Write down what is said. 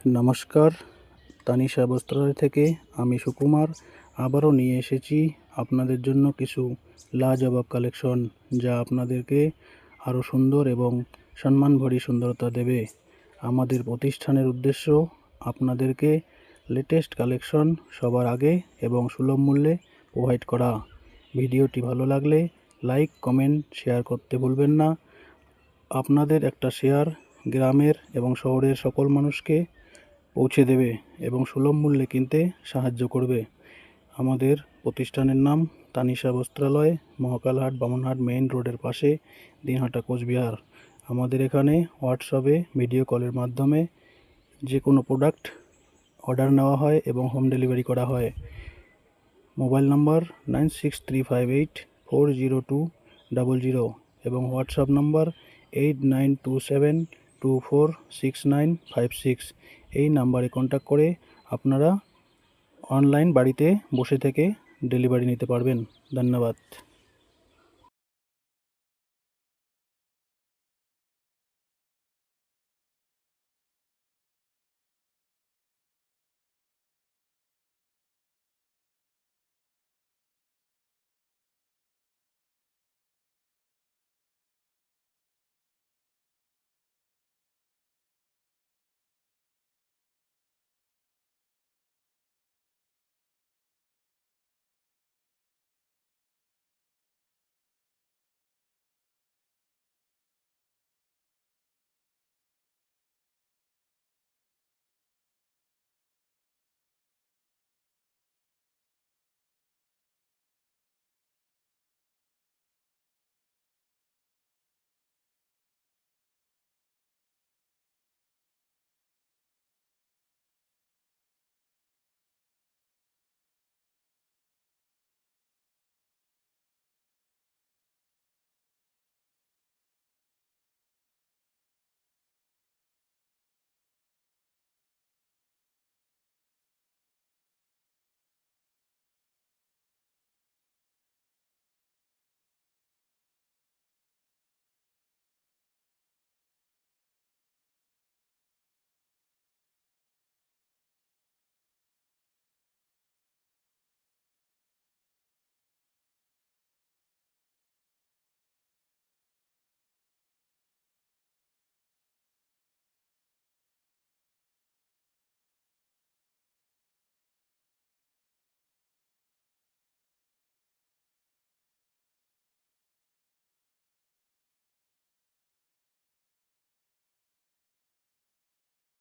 নমস্কার, তানিশা বস্ত্রালয় থেকে আমি সুকুমার আবারও নিয়ে এসেছি আপনাদের জন্য কিছু লাজবাব কালেকশন, যা আপনাদেরকে আরও সুন্দর এবং সম্মানভরি সুন্দরতা দেবে। আমাদের প্রতিষ্ঠানের উদ্দেশ্য আপনাদেরকে লেটেস্ট কালেকশন সবার আগে এবং সুলভ মূল্যে প্রোভাইড করা। ভিডিওটি ভালো লাগলে লাইক, কমেন্ট, শেয়ার করতে ভুলবেন না। আপনাদের একটা শেয়ার গ্রামের এবং শহরের সকল মানুষকে পৌঁছে দেবে এবং সুলভ মূল্যে কিনতে সাহায্য করবে। আমাদের প্রতিষ্ঠানের নাম তানিশা বস্ত্রালয়, মহাকালহাট বামনহাট মেইন রোডের পাশে, দিনহাটা, কোচবিহার। আমাদের এখানে হোয়াটসঅ্যাপে ভিডিও কলের মাধ্যমে যে কোনো প্রোডাক্ট অর্ডার নেওয়া হয় এবং হোম ডেলিভারি করা হয়। মোবাইল নাম্বার 9635840200 এবং হোয়াটসঅ্যাপ নাম্বার 8927246956। এই নাম্বারে কন্ট্যাক্ট করে আপনারা অনলাইন বাড়িতে বসে থেকে ডেলিভারি নিতে পারবেন। ধন্যবাদ।